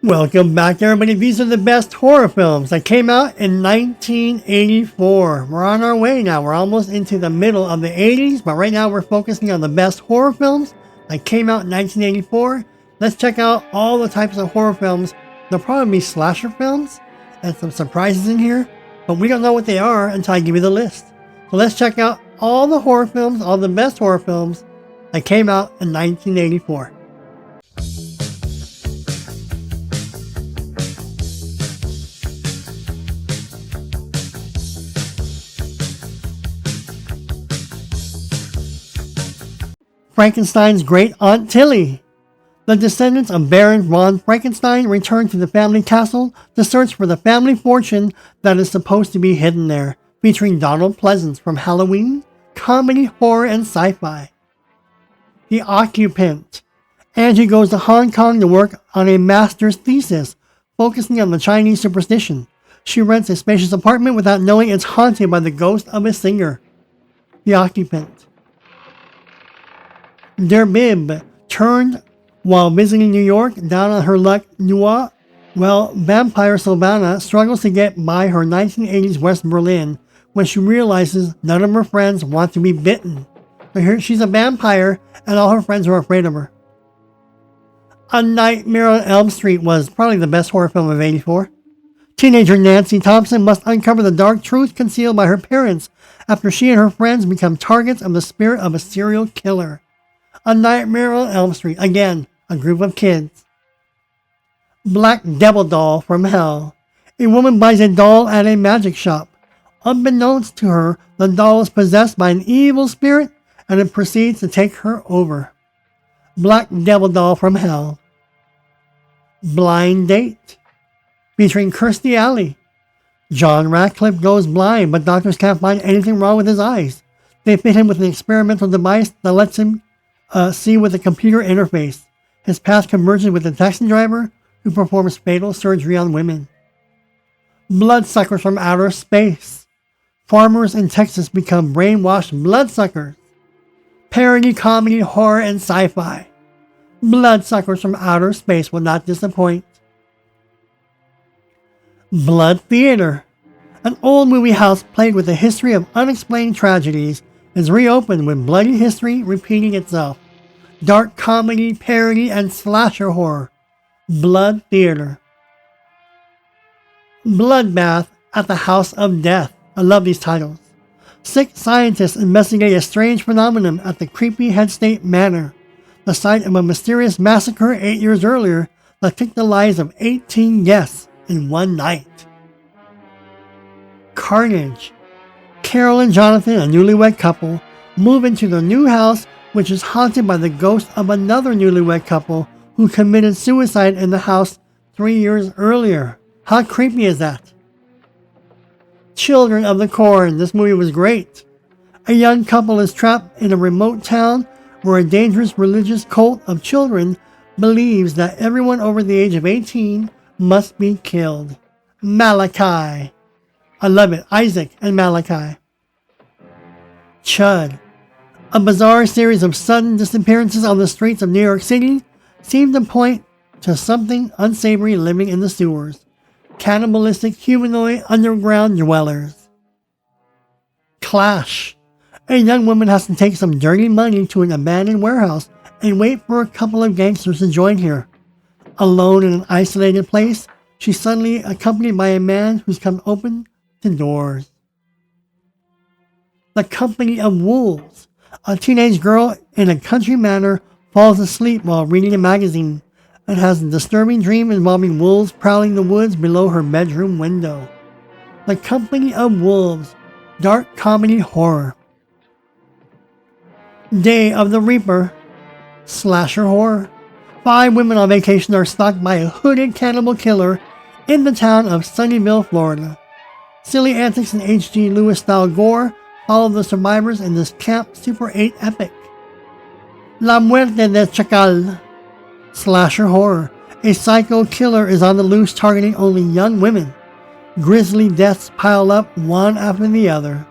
Welcome back, everybody. These are the best horror films that came out in 1984. We're on our way now. We're almost into the middle of the 80s, but right now we're focusing on the best horror films that came out in 1984. Let's check out all the types of horror films. There'll probably be slasher films and some surprises in here, but we don't know what they are until I give you the list. So let's check out all the horror films, all the best horror films that came out in 1984. Frankenstein's Great Aunt Tilly. The descendants of Baron von Frankenstein return to the family castle to search for the family fortune that is supposed to be hidden there, featuring Donald Pleasance from Halloween, comedy, horror, and sci-fi. The Occupant. Angie goes to Hong Kong to work on a master's thesis, focusing on the Chinese superstition. She rents a spacious apartment without knowing it's haunted by the ghost of a singer. The Occupant. Der Bib. Turned while visiting New York, down on her luck Noir. Well, vampire Sylvana struggles to get by her 1980s West Berlin when she realizes none of her friends want to be bitten. So here she's a vampire and all her friends are afraid of her. A Nightmare on Elm Street was probably the best horror film of '84. Teenager Nancy Thompson must uncover the dark truth concealed by her parents after she and her friends become targets of the spirit of a serial killer. A Nightmare on Elm Street. Again, a group of kids. Black Devil Doll from Hell. A woman buys a doll at a magic shop. Unbeknownst to her, the doll is possessed by an evil spirit and it proceeds to take her over. Black Devil Doll from Hell. Blind Date. Featuring Kirstie Alley. John Radcliffe goes blind, but doctors can't find anything wrong with his eyes. They fit him with an experimental device that lets him see with a computer interface. His path converges with a taxi driver who performs fatal surgery on women. Bloodsuckers from Outer Space. Farmers in Texas become brainwashed bloodsuckers. Parody, comedy, horror, and sci-fi. Bloodsuckers from Outer Space will not disappoint. Blood Theater. An old movie house plagued with a history of unexplained tragedies is reopened with bloody history repeating itself. Dark comedy, parody, and slasher horror. Blood Theater. Bloodbath at the House of Death. I love these titles. 6 scientists investigate a strange phenomenon at the creepy Head State Manor, the site of a mysterious massacre 8 years earlier that took the lives of 18 guests in one night. Carnage. Carol and Jonathan, a newlywed couple, move into their new house, which is haunted by the ghost of another newlywed couple who committed suicide in the house 3 years earlier. How creepy is that? Children of the Corn. This movie was great. A young couple is trapped in a remote town where a dangerous religious cult of children believes that everyone over the age of 18 must be killed. Malachi. I love it. Isaac and Malachi. Chud. A bizarre series of sudden disappearances on the streets of New York City seem to point to something unsavory living in the sewers. Cannibalistic humanoid underground dwellers. Clash. A young woman has to take some dirty money to an abandoned warehouse and wait for a couple of gangsters to join her. Alone in an isolated place, she's suddenly accompanied by a man who's come open to doors. The Company of Wolves. A teenage girl in a country manor falls asleep while reading a magazine and has a disturbing dream involving wolves prowling the woods below her bedroom window. The Company of Wolves. Dark comedy horror. Day of the Reaper. Slasher horror. 5 women on vacation are stalked by a hooded cannibal killer in the town of Sunnyvale, Florida. Silly antics and H.G. Lewis-style gore follow the survivors in this Camp Super 8 epic. La Muerte del Chacal. Slasher horror. A psycho killer is on the loose targeting only young women. Grisly deaths pile up one after the other.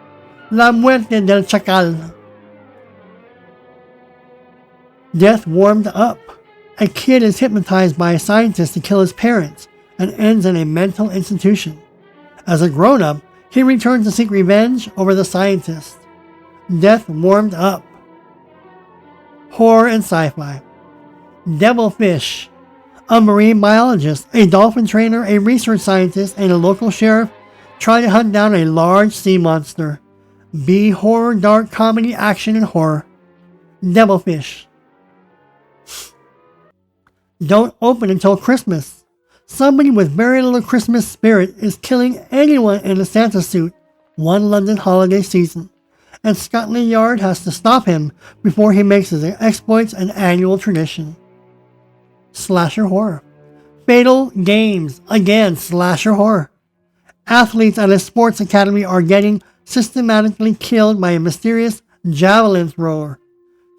La Muerte del Chacal. Death Warmed Up. A kid is hypnotized by a scientist to kill his parents and ends in a mental institution. As a grown-up, he returns to seek revenge over the scientist. Death Warmed Up. Horror and sci-fi. Devilfish. A marine biologist, a dolphin trainer, a research scientist, and a local sheriff try to hunt down a large sea monster. B horror, dark comedy, action, and horror. Devilfish. Don't open until Christmas. Somebody with very little Christmas spirit is killing anyone in a Santa suit one London holiday season, and Scotland Yard has to stop him before he makes his exploits an annual tradition. Slasher horror. Fatal Games. Again, slasher horror. Athletes at a sports academy are getting systematically killed by a mysterious javelin thrower.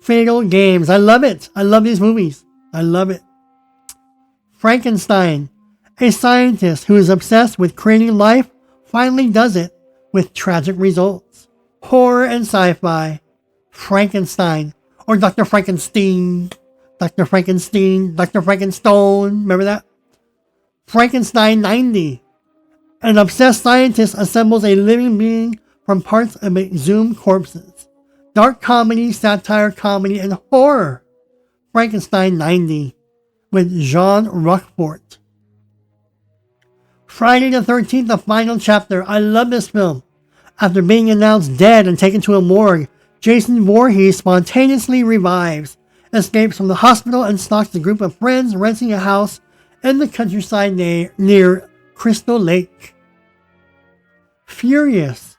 Fatal Games. I love it. I love these movies. I love it. Frankenstein. A scientist who is obsessed with creating life finally does it with tragic results. Horror and sci-fi. Frankenstein. Or Dr. Frankenstein. Dr. Frankenstein. Dr. Frankenstone. Remember that? Frankenstein 90. An obsessed scientist assembles a living being from parts of exhumed corpses. Dark comedy, satire, comedy, and horror. Frankenstein 90. With Jean Rochefort. Friday the 13th, the final chapter. I love this film. After being announced dead and taken to a morgue, Jason Voorhees spontaneously revives, escapes from the hospital, and stalks a group of friends renting a house in the countryside near Crystal Lake. Furious.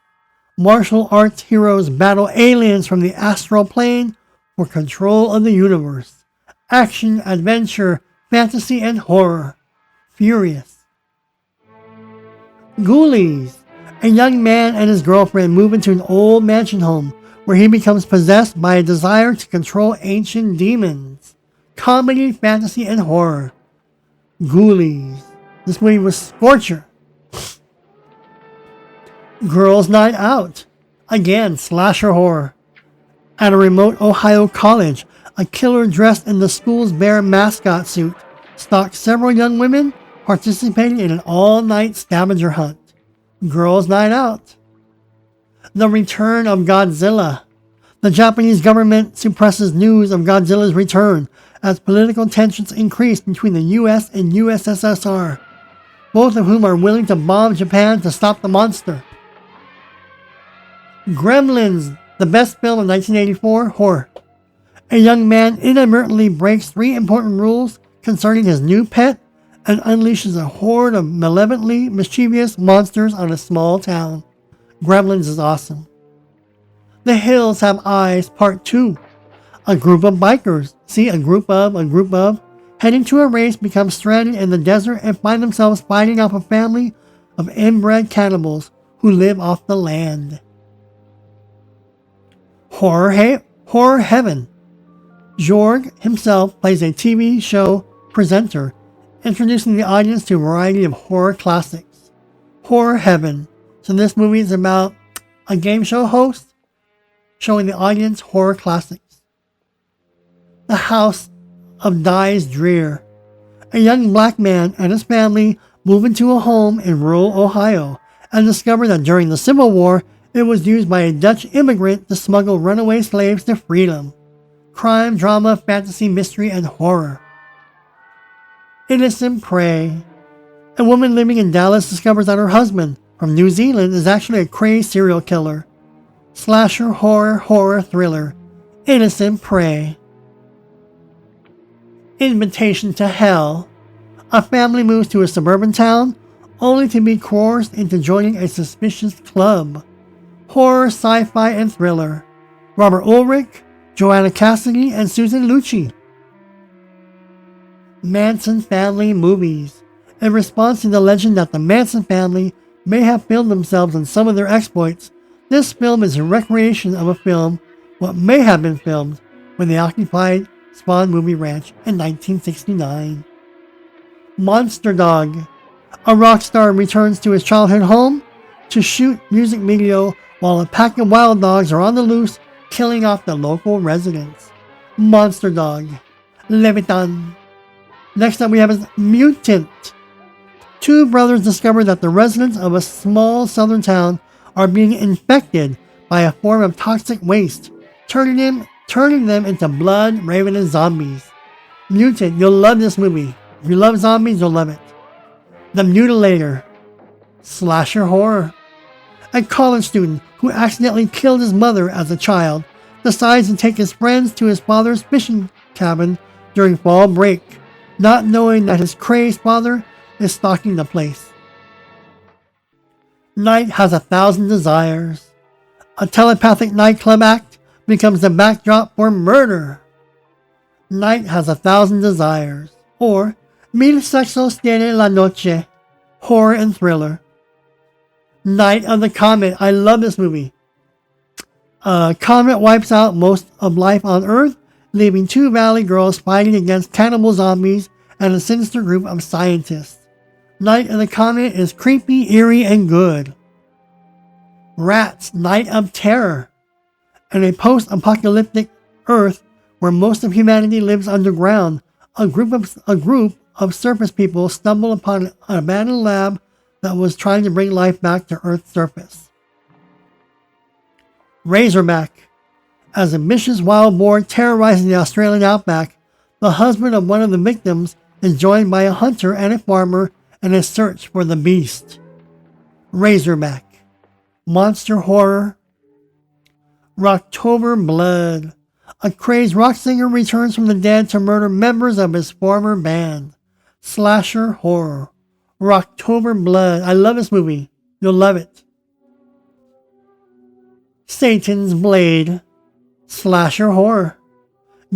Martial arts heroes battle aliens from the astral plane for control of the universe. Action, adventure, fantasy, and horror. Furious. Ghoulies. A young man and his girlfriend move into an old mansion home where he becomes possessed by a desire to control ancient demons. Comedy, fantasy, and horror. Ghoulies. This movie was Scorcher. Girls' Night Out. Again, slasher horror. At a remote Ohio college, a killer dressed in the school's bear mascot suit stalks several young women participating in an all-night scavenger hunt. Girls' Night Out. The Return of Godzilla. The Japanese government suppresses news of Godzilla's return as political tensions increase between the US and USSR, both of whom are willing to bomb Japan to stop the monster. Gremlins, the best film of 1984, horror. A young man inadvertently breaks 3 important rules concerning his new pet and unleashes a horde of malevolently mischievous monsters on a small town. Gremlins is awesome. The Hills Have Eyes, Part 2. A group of bikers, a group of, heading to a race become stranded in the desert and find themselves fighting off a family of inbred cannibals who live off the land. Horror Heaven. Jorg himself plays a TV show presenter, introducing the audience to a variety of horror classics. Horror Heaven. So this movie is about a game show host showing the audience horror classics. The House of Dies Drear. A young black man and his family move into a home in rural Ohio and discover that during the Civil War, it was used by a Dutch immigrant to smuggle runaway slaves to freedom. Crime, drama, fantasy, mystery, and horror. Innocent Prey. A woman living in Dallas discovers that her husband, from New Zealand, is actually a crazed serial killer. Slasher, horror, thriller. Innocent Prey. Invitation to Hell. A family moves to a suburban town only to be coerced into joining a suspicious club. Horror, sci-fi, and thriller. Robert Ulrich, Joanna Cassidy, and Susan Lucci. Manson Family Movies. In response to the legend that the Manson family may have filmed themselves in some of their exploits, this film is a recreation of a film what may have been filmed when they occupied Spawn Movie Ranch in 1969. Monster Dog. A rock star returns to his childhood home to shoot music video while a pack of wild dogs are on the loose, killing off the local residents. Monster Dog. Levitan. Next up we have is Mutant. Two brothers discover that the residents of a small southern town are being infected by a form of toxic waste, turning them into blood-ravening zombies. Mutant, you'll love this movie. If you love zombies, you'll love it. The Mutilator. Slasher horror. A college student who accidentally killed his mother as a child decides to take his friends to his father's fishing cabin during fall break, not knowing that his crazed father is stalking the place. Night has 1,000 desires. A telepathic nightclub act becomes the backdrop for murder. Night has 1,000 desires, or Mil sexos tiene la noche, horror and thriller. Night of the Comet. I love this movie. A comet wipes out most of life on Earth, leaving two valley girls fighting against cannibal zombies and a sinister group of scientists. Night of the Comet is creepy, eerie, and good. Rats. Night of Terror. In a post-apocalyptic Earth where most of humanity lives underground, a group of surface people stumble upon an abandoned lab that was trying to bring life back to Earth's surface. Razorback. As a vicious wild boar terrorizing the Australian outback, the husband of one of the victims is joined by a hunter and a farmer in a search for the beast. Razorback. Monster horror. Rocktober Blood. A crazed rock singer returns from the dead to murder members of his former band. Slasher horror. Rocktober Blood. I love this movie. You'll love it. Satan's Blade. Slasher horror.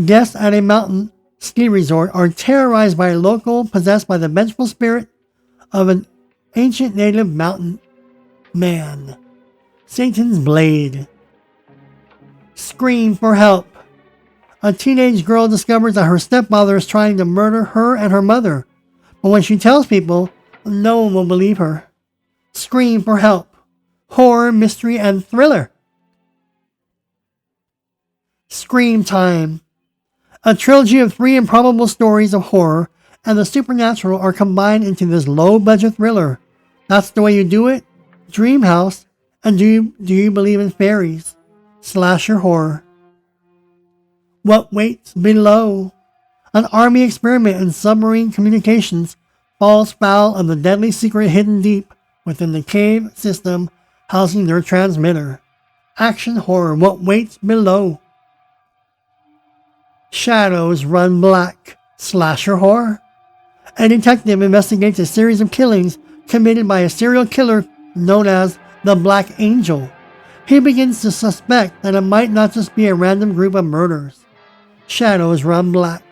Guests at a mountain ski resort are terrorized by a local possessed by the vengeful spirit of an ancient native mountain man. Satan's Blade. Scream for help. A teenage girl discovers that her stepmother is trying to murder her and her mother, but when she tells people, no one will believe her. Scream for help. Horror, mystery, and thriller. Scream Time. A trilogy of 3 improbable stories of horror and the supernatural are combined into this low-budget thriller. That's the Way You Do It, Dream House, and Do You Believe in Fairies? Slasher horror. What Waits Below. An army experiment in submarine communications falls foul of the deadly secret hidden deep within the cave system housing their transmitter. Action horror. What Waits Below. Shadows Run Black. Slasher horror. A detective investigates a series of killings committed by a serial killer known as the Black Angel. He begins to suspect that it might not just be a random group of murders. Shadows Run Black.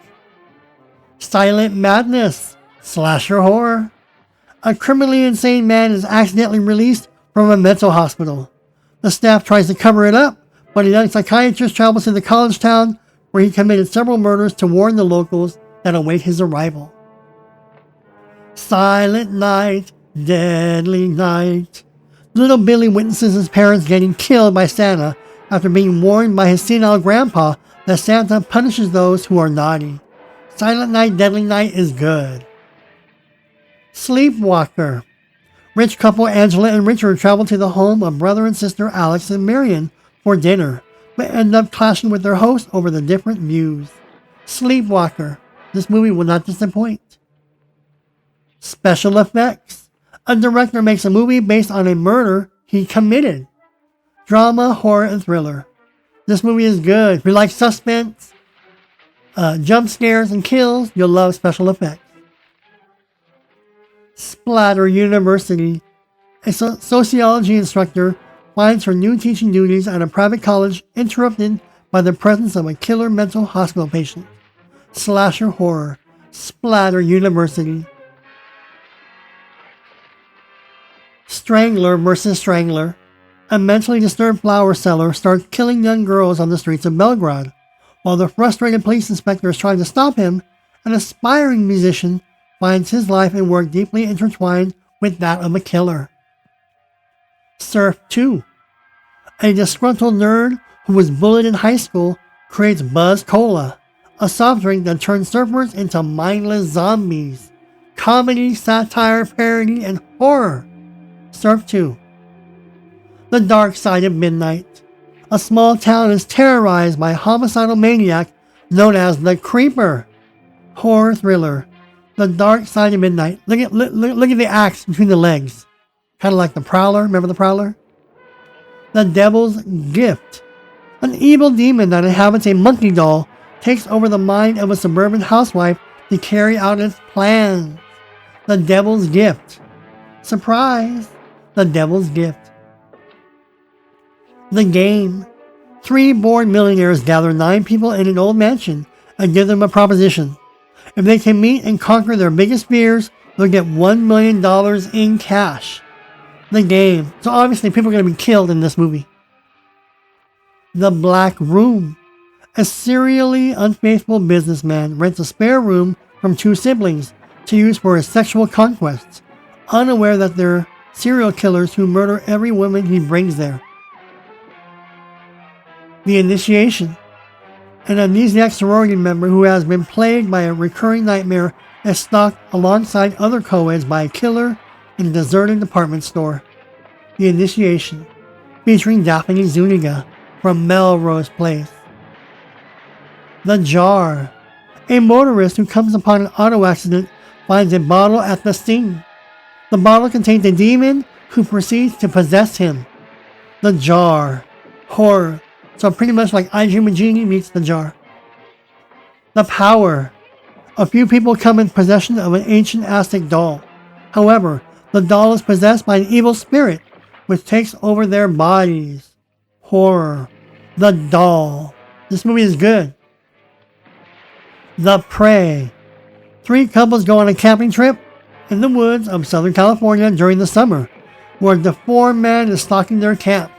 Silent Madness. Slasher horror. A criminally insane man is accidentally released from a mental hospital. The staff tries to cover it up, but a young psychiatrist travels to the college town where he committed several murders to warn the locals that await his arrival. Silent Night, Deadly Night. Little Billy witnesses his parents getting killed by Santa after being warned by his senile grandpa that Santa punishes those who are naughty. Silent Night, Deadly Night is good. Sleepwalker. Rich couple Angela and Richard travel to the home of brother and sister Alex and Marion for dinner, but end up clashing with their host over the different views. Sleepwalker. This movie will not disappoint. Special effects. A director makes a movie based on a murder he committed. Drama, horror, and thriller. This movie is good. If you like suspense, jump scares, and kills, you'll love special effects. Splatter University. A sociology instructor finds her new teaching duties at a private college interrupted by the presence of a killer mental hospital patient. Slasher horror. Splatter University. Strangler vs. Strangler. A mentally disturbed flower seller starts killing young girls on the streets of Belgrade. While the frustrated police inspector is trying to stop him, an aspiring musician finds his life and work deeply intertwined with that of a killer. Surf 2. A disgruntled nerd who was bullied in high school creates Buzz Cola, a soft drink that turns surfers into mindless zombies. Comedy, satire, parody, and horror. Surf 2. The Dark Side of Midnight. A small town is terrorized by a homicidal maniac known as the Creeper. Horror thriller. The Dark Side of Midnight. Look at the axe between the legs. Kind of like the Prowler. Remember the Prowler? The Devil's Gift. An evil demon that inhabits a monkey doll takes over the mind of a suburban housewife to carry out its plans. The Devil's Gift. Surprise! The Devil's Gift. The Game. 3 bored millionaires gather 9 people in an old mansion and give them a proposition. If they can meet and conquer their biggest fears, they'll get $1 million in cash. The Game. So obviously people are going to be killed in this movie. The Black Room. A serially unfaithful businessman rents a spare room from 2 siblings to use for his sexual conquests, unaware that they're serial killers who murder every woman he brings there. The Initiation. An amnesiac sorority member who has been plagued by a recurring nightmare is stalked alongside other co-eds by a killer in a deserted department store. The Initiation, featuring Daphne Zuniga from Melrose Place. The Jar. A motorist who comes upon an auto accident finds a bottle at the scene. The bottle contains a demon who proceeds to possess him. The Jar. Horror. So pretty much like I Dream of Jeannie meets The Jar. The Power. A few people come in possession of an ancient Aztec doll. However, the doll is possessed by an evil spirit, which takes over their bodies. Horror. The Doll. This movie is good. The Prey. 3 couples go on a camping trip in the woods of Southern California during the summer, where a deformed man is stalking their camp.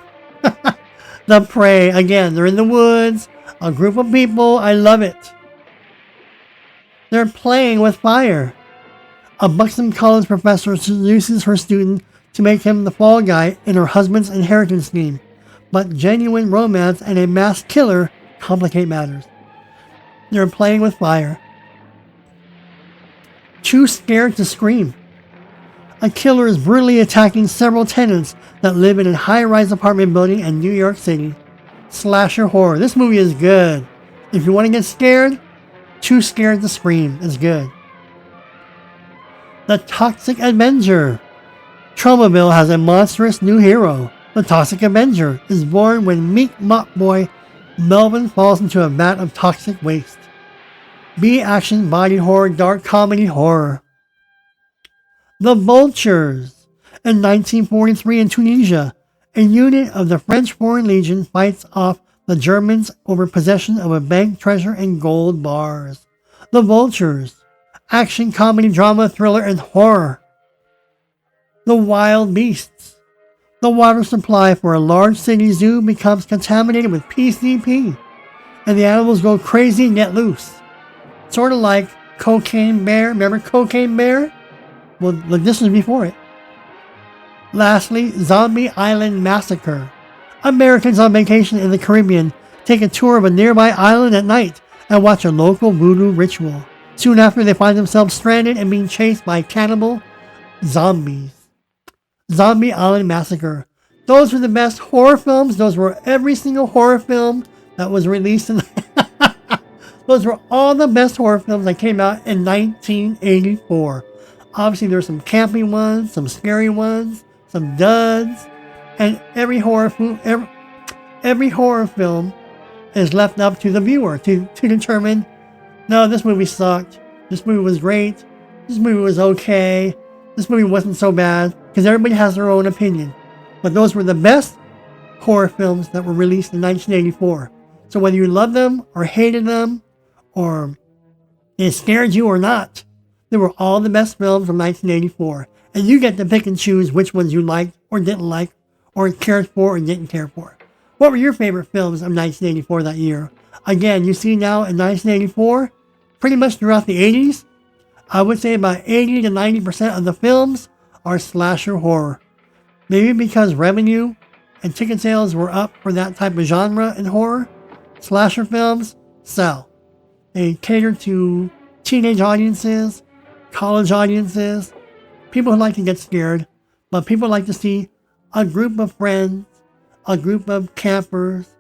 The Prey. Again, they're in the woods, a group of people. I love it. They're playing with fire. A buxom college professor seduces her student to make him the fall guy in her husband's inheritance scheme, but genuine romance and a masked killer complicate matters. They're playing with fire. Too Scared to Scream. A killer is brutally attacking several tenants that live in a high-rise apartment building in New York City. Slasher horror. This movie is good. If you want to get scared, Too Scared to Scream is good. The Toxic Avenger. Tromaville has a monstrous new hero. The Toxic Avenger is born when meek mop boy Melvin falls into a vat of toxic waste. B-action body horror, dark comedy horror. The Vultures. In 1943 in Tunisia, a unit of the French Foreign Legion fights off the Germans over possession of a bank treasure and gold bars. The Vultures. Action, comedy, drama, thriller, and horror. The Wild Beasts. The water supply for a large city zoo becomes contaminated with PCP, and the animals go crazy and get loose. Sort of like Cocaine Bear. Remember Cocaine Bear? Well, this was before it. Lastly, Zombie Island Massacre. Americans on vacation in the Caribbean take a tour of a nearby island at night and watch a local voodoo ritual. Soon after, they find themselves stranded and being chased by cannibal zombies. Zombie Island Massacre. Those were the best horror films. Those were every single horror film that was released in those were all the best horror films that came out in 1984. Obviously, there were some campy ones, some scary ones, some duds, and every horror film is left up to the viewer to determine, no, this movie sucked, this movie was great, this movie was okay, this movie wasn't so bad, because everybody has their own opinion. But those were the best horror films that were released in 1984. So whether you loved them or hated them, or it scared you or not, they were all the best films from 1984. And you get to pick and choose which ones you liked or didn't like, or cared for or didn't care for. What were your favorite films of 1984 that year? Again, you see now in 1984, pretty much throughout the 80s, I would say about 80 to 90% of the films are slasher horror. Maybe because revenue and ticket sales were up for that type of genre in horror, slasher films sell. They cater to teenage audiences, college audiences, people who like to get scared, but people like to see a group of friends, a group of campers,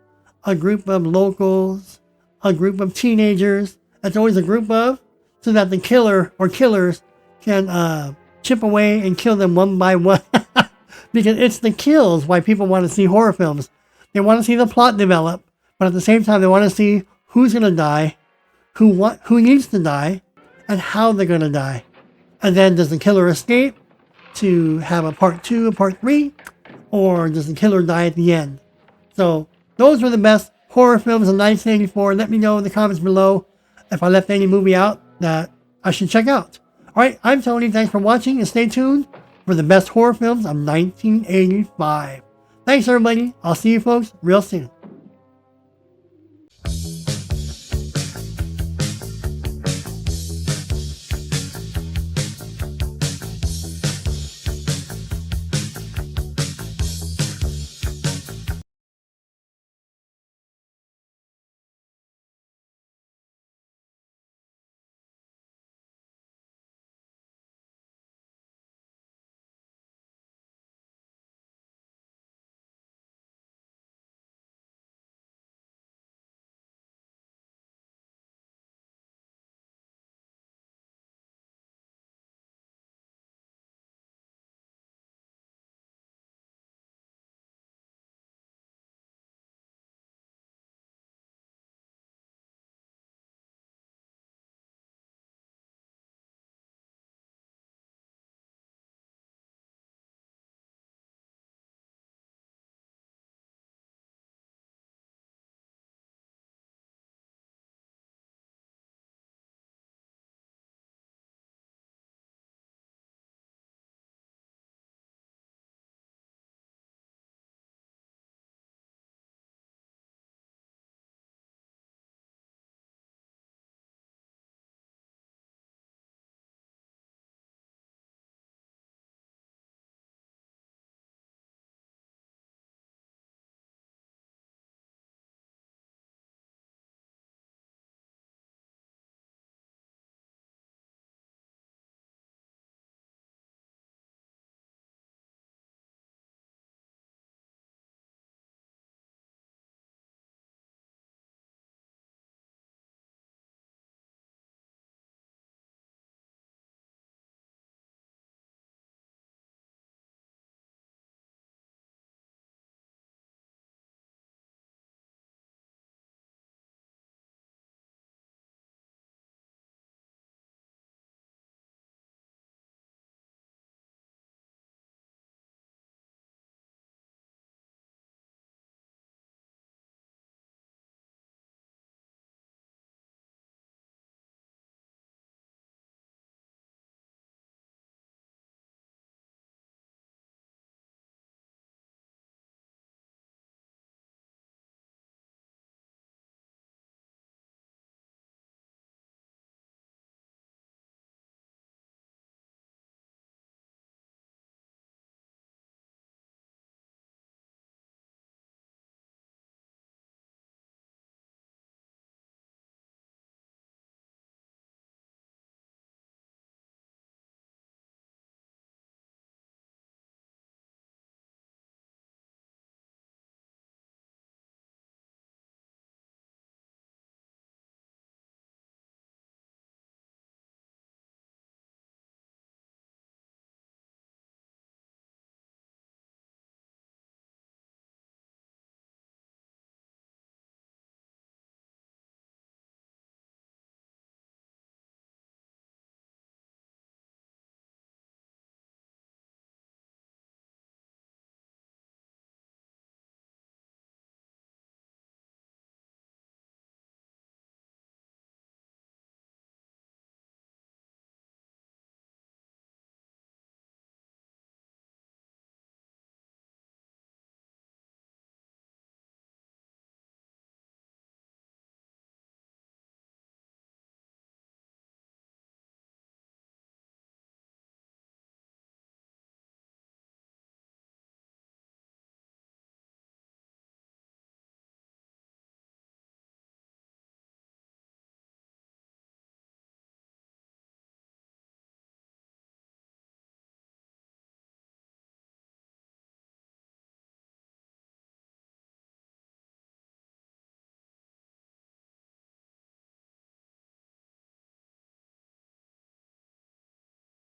a group of locals, a group of teenagers. It's always a group of, so that the killer or killers can chip away and kill them one by one. Because it's the kills why people want to see horror films. They want to see the plot develop, but at the same time they want to see who's going to die, who needs to die, and how they're going to die. And then does the killer escape to have a part 2, a part 3, or does the killer die at the end? So those were the best horror films of 1984. Let me know in the comments below if I left any movie out that I should check out. Alright, I'm Tony. Thanks for watching, and stay tuned for the best horror films of 1985. Thanks everybody. I'll see you folks real soon.